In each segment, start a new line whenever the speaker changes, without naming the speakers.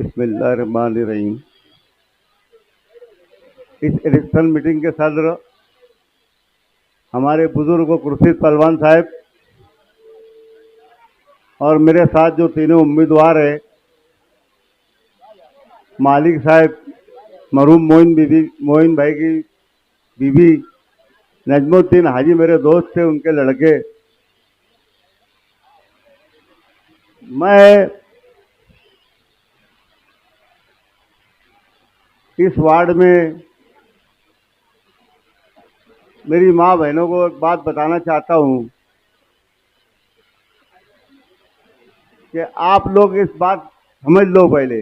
बिस्मिल्लाहिर्रहमानिर्रहीम। इस election meeting के सदर हमारे बुजुर्ग खुर्शीद पहलवान साहब और मेरे साथ जो तीनों उम्मीदवार हैं, मालिक साहब, मरहूम मोइन भाई की बीवी, नजमुद्दीन हाजी मेरे दोस्त थे, उनके लड़के। मैं इस वार्ड में मेरी माँ बहनों को एक बात बताना चाहता हूँ कि आप लोग इस बात समझ लो पहले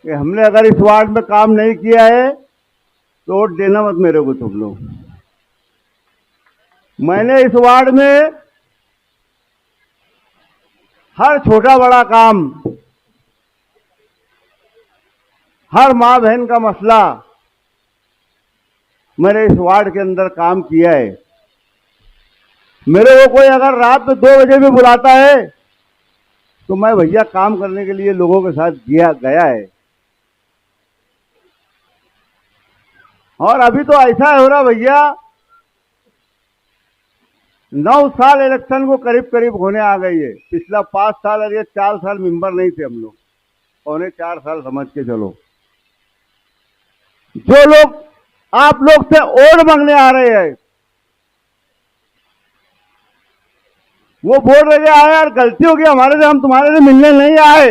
कि हमने अगर इस वार्ड में काम नहीं किया है तो वोट देना मत मेरे को तुम लोग। मैंने इस वार्ड में हर छोटा बड़ा काम, हर माँ बहन का मसला मैंने इस वार्ड के अंदर काम किया है। मेरे को कोई अगर रात में 2 बजे भी बुलाता है तो मैं भैया काम करने के लिए लोगों के साथ गया है। और अभी तो ऐसा हो रहा भैया, 9 साल इलेक्शन को करीब करीब होने आ गई है। पिछला 5 साल और ये 4 साल मेंबर नहीं थे हम लोग, पौने 4 साल समझ के चलो। जो लोग आप लोग से वोट मांगने आ रहे हैं वो बोल रहे आए यार गलती हो गई हमारे से, हम तुम्हारे से मिलने नहीं आए।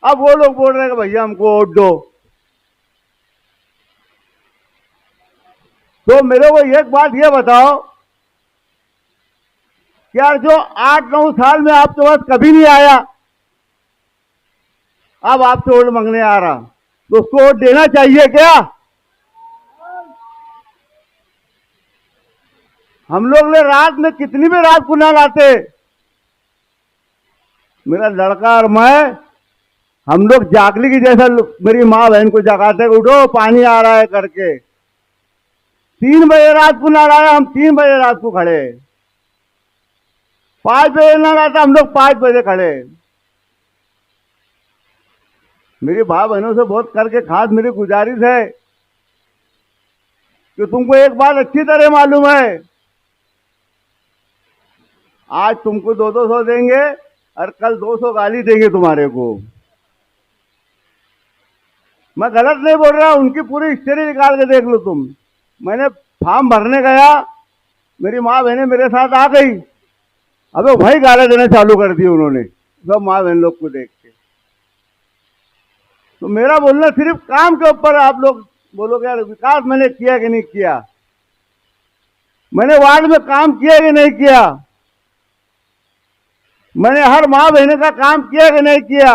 अब वो लोग बोल रहे हैं कि भैया हमको वोट दो। तो मेरे को एक बात ये बताओ कि यार जो 8-9 साल में आपके पास कभी नहीं आया, अब आपसे वोट मांगने आ रहा, तो उसको वोट देना चाहिए क्या? हम लोग ने रात में कितनी भी रात गुना लाते, मेरा लड़का और मैं, हम लोग जागली की जैसा मेरी माँ बहन को जगाते, उठो पानी आ रहा है करके। 3 बजे रात को ना लाया, हम 3 बजे रात को खड़े। 5 बजे ना लाता, हम लोग 5 बजे खड़े। मेरी भाई बहनों से बहुत करके खास मेरी गुजारिश है कि तुमको एक बात अच्छी तरह मालूम है, आज तुमको 200 देंगे और कल 200 गाली देंगे तुम्हारे को। मैं गलत नहीं बोल रहा, उनकी पूरी हिस्ट्री निकाल के देख लो तुम। मैंने फॉर्म भरने गया, मेरी माँ बहनें मेरे साथ आ गई, अबे वही गाली देना चालू कर दी उन्होंने सब माँ बहन लोग को देख के। तो मेरा बोलना सिर्फ काम के ऊपर, आप लोग बोलोगे यार विकास मैंने किया कि नहीं किया, मैंने वार्ड में काम किया कि नहीं किया, मैंने हर माँ बहन का काम किया कि नहीं किया।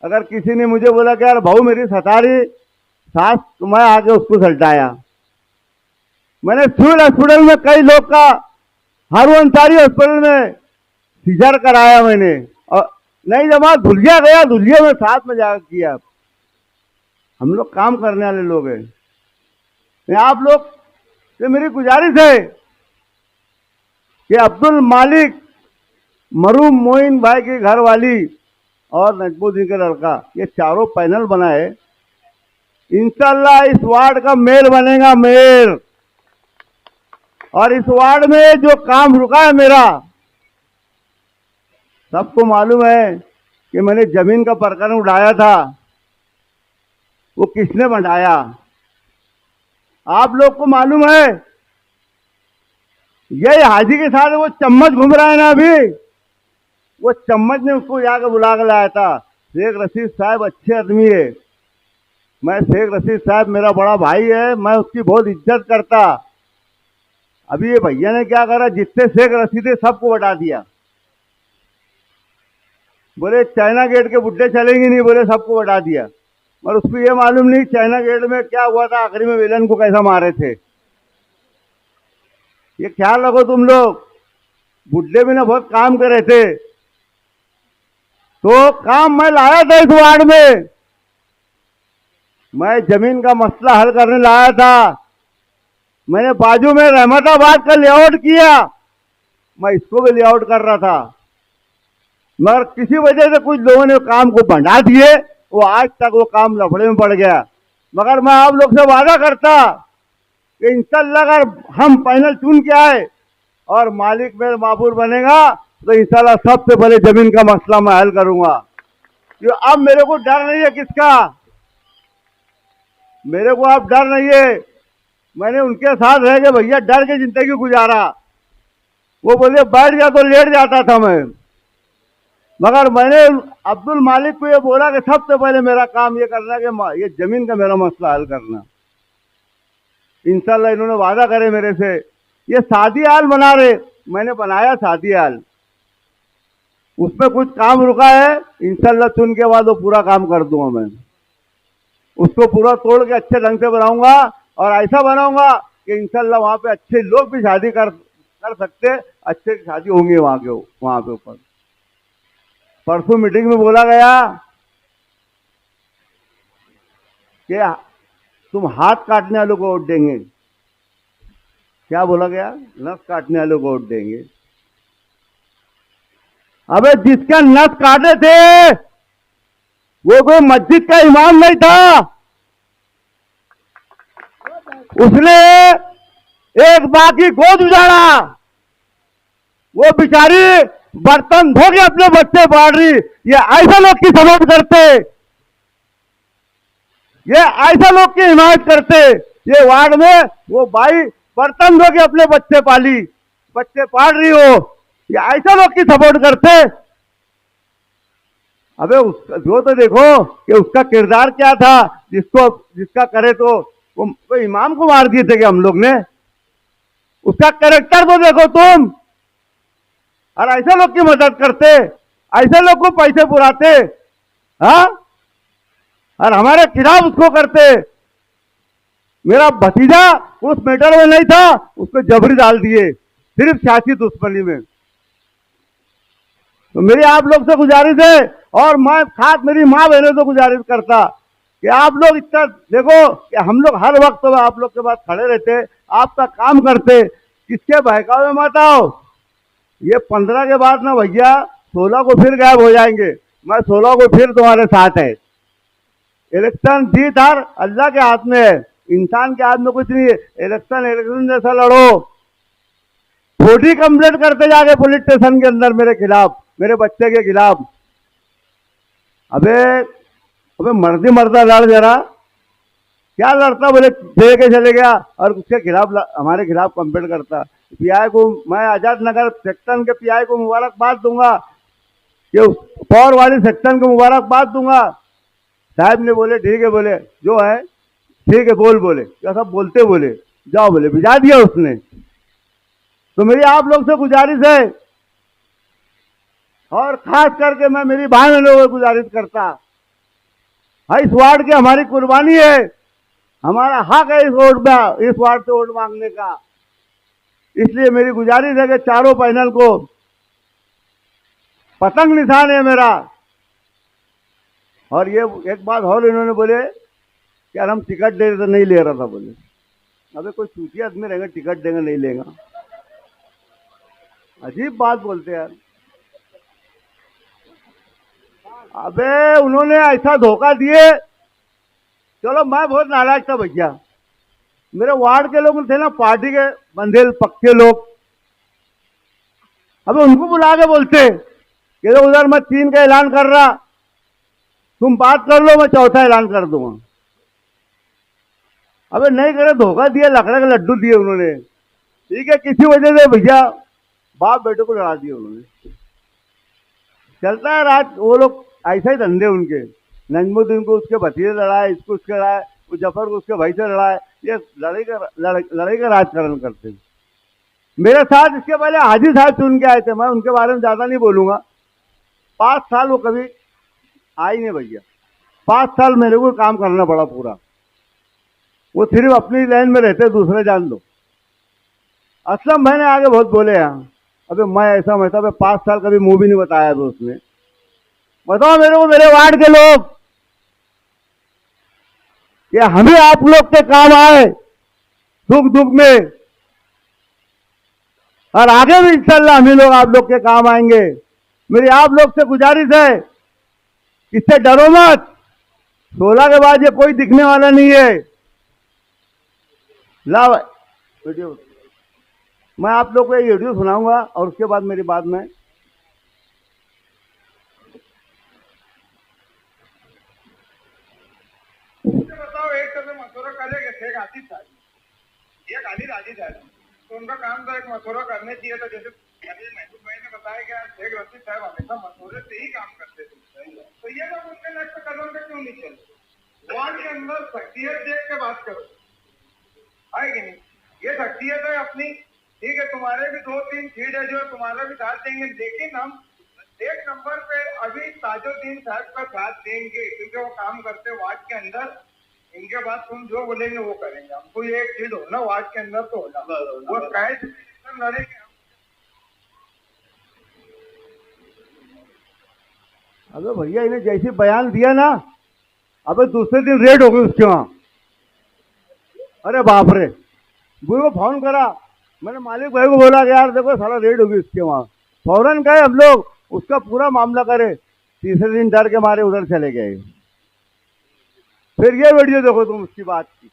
अगर किसी ने मुझे बोला कि यार भाऊ मेरी सतारी सास, तो मैं आके उसको सल्टाया। मैंने सिविल हॉस्पिटल में कई लोग का, हर अंसारी हॉस्पिटल में सीजर कराया मैंने, और नहीं जमा धुलिया गया, धुलिया में साथ में जाकर किया। हम लोग काम करने वाले लोग हैं। आप लोग से मेरी गुजारिश है कि अब्दुल मालिक, मरहूम मोइन भाई की घरवाली और नजमुद्दीन का लड़का, ये चारों पैनल बनाए, इंशाल्लाह इस वार्ड का मेयर बनेगा, मेयर। और इस वार्ड में जो काम रुका है मेरा, सबको मालूम है कि मैंने जमीन का प्रकरण उठाया था, वो किसने बढ़ाया, आप लोग को मालूम है। यही हाजी के साथ वो चम्मच घूम रहा है ना अभी, वो चम्मच ने उसको जाकर बुला कर लाया था। शेख रशीद साहब अच्छे आदमी है, मैं शेख रशीद साहब मेरा बड़ा भाई है, मैं उसकी बहुत इज्जत करता। अभी ये भैया ने क्या करा, जितने शेख रशीद है सबको बता दिया। बोले चाइना गेट के बुड्ढे चलेंगे नहीं, बोले सबको बता दिया। और उसको ये मालूम नहीं चाइना गेट में क्या हुआ था, आखिरी में विलन को कैसा मारे थे। ये ख्याल रखो तुम लोग। बुड्ढे भी ना बहुत काम करे थे, तो काम मैं लाया था इस वार्ड में, मैं जमीन का मसला हल करने लाया था। मैंने बाजू में रहमताबाद का लेआउट किया, मैं इसको भी लेआउट कर रहा था, मगर किसी वजह से कुछ लोगों ने काम को बढ़ा दिए, वो आज तक वो काम लफड़े में पड़ गया। मगर मैं आप लोग से वादा करता कि इंशाल्लाह अगर हम पैनल चुन के आए और मालिक मेरे माबूर बनेगा तो इंशाल्लाह सबसे पहले जमीन का मसला मैं हल करूंगा। क्यों अब मेरे को डर नहीं है किसका, मेरे को अब डर नहीं है। मैंने उनके साथ रह के भैया डर के जिंदगी गुजारा। वो बोले बैठ गया तो लेट जाता था मैं, मगर मैंने अब्दुल मालिक को ये बोला कि सबसे पहले मेरा काम ये करना कि ये जमीन का मेरा मसला हल करना। इंशाल्लाह इन्होंने वादा करे मेरे से। ये शादी हाल बना रहे, मैंने बनाया शादी हाल, उसमें कुछ काम रुका है, इंशाल्लाह चुन के बाद वो पूरा काम कर दूंगा मैं। उसको पूरा तोड़ के अच्छे ढंग से बनाऊंगा और ऐसा बनाऊंगा कि इंशाल्लाह वहां पे अच्छे लोग भी शादी कर सकते, अच्छे शादी होंगी वहां पे ऊपर। परसों मीटिंग में बोला गया कि तुम हाथ काटने वालों को वोट देंगे। क्या बोला गया? नस काटने वालों को वोट देंगे। अबे जिसका नस काटे थे वो कोई मस्जिद का इमाम नहीं था, उसने एक बाकी गोद उजाड़ा। वो बेचारी बर्तन धो के अपने बच्चे पाल रही। ये ऐसा लोग की सपोर्ट करते, ये ऐसा लोग की हिमायत करते। ये वार्ड में वो भाई बर्तन धो के अपने बच्चे पाल रही हो, ये ऐसा लोग की सपोर्ट करते। अबे जो तो देखो कि उसका किरदार क्या था, जिसका करे तो वो इमाम को मार दिए थे कि हम लोग ने। उसका कैरेक्टर तो देखो तुम, और ऐसे लोग की मदद करते, ऐसे लोग को पैसे पुराते, हाँ, और हमारे खिलाफ उसको करते। मेरा भतीजा उस मैटर में नहीं था, उसको जबरी डाल दिए सिर्फ सियासी दुश्मनी में। तो मेरी आप लोग से गुजारिश है, और मैं खास मेरी माँ बहनों से गुजारिश करता कि आप लोग इतना देखो कि हम लोग हर वक्त तो आप लोग के पास खड़े रहते, आपका काम करते, किसके बहकावे मत आओ। ये 15 के बाद ना भैया 16 को फिर गायब हो जाएंगे। मैं 16 को फिर तुम्हारे साथ है। इलेक्शन जीत हार अल्लाह के हाथ में है, इंसान के हाथ में कुछ नहीं है। इलेक्शन जैसा लड़ो, छोटी कंप्लेंट करते जाके पुलिस स्टेशन के अंदर मेरे खिलाफ, मेरे बच्चे के खिलाफ। अबे मर्दी मर्दा लड़ जरा, क्या लड़ता? बोले दे के चले गया और उसके खिलाफ हमारे खिलाफ कंप्लेंट करता। पीआई को मैं आजाद नगर सेक्शन के पीआई को मुबारकबाद दूंगा, कि पौर वाली सेक्शन को मुबारकबाद दूंगा। साहब ने बोले ठीक है, बोले जो है ठीक है, बोले क्या सब बोलते, बोले जाओ, बोले भिजा दिया उसने। तो मेरी आप लोग से गुजारिश है, और खास करके मैं मेरी भाई बहनों को गुजारिश करता, इस वार्ड की हमारी कुर्बानी है, हमारा हक है इस वार्ड से वोट मांगने का। इसलिए मेरी गुजारिश है कि चारों पैनल को पतंग निशान है मेरा। और ये एक बात और इन्होंने बोले कि यार हम टिकट दे रहे तो नहीं ले रहा था। बोले अबे कोई सूची आदमी रहेगा टिकट देगा नहीं लेगा, अजीब बात बोलते यार। अबे उन्होंने ऐसा धोखा दिए। चलो मैं बहुत नाराज था भैया, मेरे वार्ड के लोग थे ना, पार्टी के बंधेल पक्के लोग। अबे उनको बुला के बोलते कि उधर मैं 3 का ऐलान कर रहा, तुम बात कर लो, मैं 4था ऐलान कर दूंगा। अबे नहीं करे, धोखा दिया, लकड़ा के लड्डू दिए उन्होंने। ठीक है, किसी वजह से भैया बाप बेटे को लड़ा दिया उन्होंने। चलता है राज, वो लोग ऐसा ही धंधे उनके। नजमुद्दीन को उसके भतीजे लड़ाए, इसको उसके लड़ाए, जफर को उसके भाई से लड़ाए। ये लड़ाई का राजकारण करते हैं। मेरे साथ इसके पहले हाजी साहब चुन के आए थे, मैं उनके बारे में ज्यादा नहीं बोलूंगा। 5 साल वो कभी आई नहीं भैया, 5 साल मेरे को काम करना पड़ा पूरा। वो सिर्फ अपनी लाइन में रहते, दूसरे जान दो। असलम भाई ने आगे बहुत बोले यहाँ, अबे मैं ऐसा मैं था, 5 साल कभी मुंह भी नहीं बताया तो उसने। बताओ मेरे को, मेरे वार्ड के लोग, कि हमें आप लोग के काम आए सुख दुख में। और आगे भी इंशाल्लाह हम ही लोग आप लोग के काम आएंगे। मेरी आप लोग से गुजारिश है, इससे डरो मत। 16 के बाद ये कोई दिखने वाला नहीं है। ला वीडियो मैं आप लोग को ये वीडियो सुनाऊंगा और उसके बाद मेरी बात में
बताओ। एक तरफ मथुरा करे कि शेख आसिफ साहब, एक अली राजी साहब, तो उनका काम था एक मथुरा करने चाहिए था। जैसे महबूब भाई ने बताया कि शेख रशीद साहब हमेशा मथुरे से ही काम करते थे, तो ये लोग उनके नेक्स्ट कदम पे क्यों नहीं चलते? वार्ड के अंदर शख्सियत देख के बात करो, है कि नहीं? ये शख्सियत है अपनी, ठीक है। तुम्हारे भी 2-3 सीट है जो तुम्हारा भी साथ देंगे, लेकिन हम एक नंबर पे अभी ताजुद्दीन साहब का साथ देंगे, क्योंकि वो काम करते वार्ड के अंदर। इनके बाद तुम जो बोलेंगे वो करेंगे। हमको ये एक चीज होना वार्ड के अंदर तो होना, वो कैसे लड़ेंगे।
अबे भैया इन्हें जैसे बयान दिया ना, अबे दूसरे दिन रेड हो गई उसके वहां। अरे बाप रे, गुरु को फोन करा, मैंने मालिक भाई को बोला कि यार देखो साला रेड होगी उसके वहां। फौरन गए हम लोग, उसका पूरा मामला करे। तीसरे दिन डर के मारे उधर चले गए। फिर ये वीडियो देखो तुम उसकी बात की,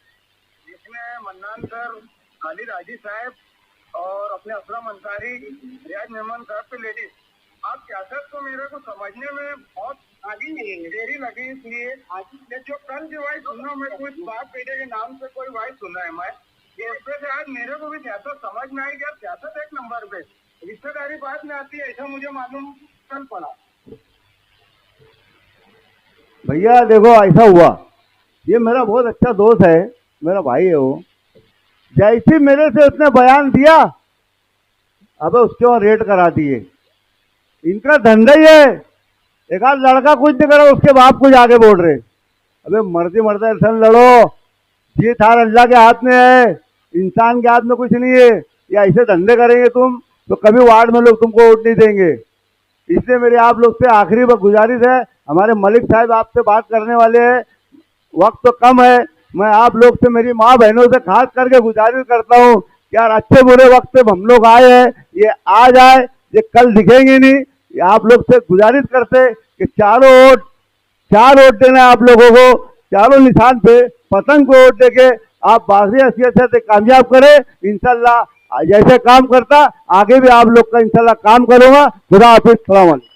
इसमें मन्नान सर, अली राजी साहब और अपने असलम अंसारी, रियाज मेहमान साहब पे लेडीज। आप सियासत को मेरे को समझने में बहुत आगे देरी लगी, इसलिए आज जो कल की वाइस सुना, मैं कुछ बाप बेटे के नाम से कोई वाइस सुना है मैं, ये इसमें से आज मेरे को भी सियासत समझ में आई। क्या सियासत एक नंबर पे रिश्तेदारी बात में आती है, ऐसा मुझे मालूम कल पड़ा।
भैया देखो ऐसा हुआ, ये मेरा बहुत अच्छा दोस्त है, मेरा भाई है वो। जैसे मेरे से उसने बयान दिया, अबे उसके वहां रेड करा दिए। इनका धंधा ही है, एक आध लड़का कुछ नहीं करा, उसके बाप को जाके बोल रहे। अबे मर्दी मरदा इंसान लड़ो, जीत हार अल्लाह के हाथ में है, इंसान के हाथ में कुछ नहीं है। या ऐसे धंधे करेंगे तुम तो कभी वार्ड में लोग तुमको वोट नहीं देंगे। इसलिए मेरी आप लोग से आखिरी गुजारिश है, हमारे मलिक साहब आपसे बात करने वाले हैं, वक्त तो कम है। मैं आप लोग से, मेरी माँ बहनों से खास करके गुजारिश करता हूँ कि यार अच्छे बुरे वक्त पे हम लोग आए हैं, ये आ जाए, ये कल दिखेंगे नहीं। ये आप लोग से गुजारिश करते कि 4 वोट देना है आप लोगों को, चारों निशान पे पतंग को वोट देके आप बाजी हैसियत से कामयाब करें। इंशाल्लाह जैसे काम करता आगे भी आप लोग का इंशाल्लाह काम करूंगा। खुदा हाफिज, सलाम अलैकुम।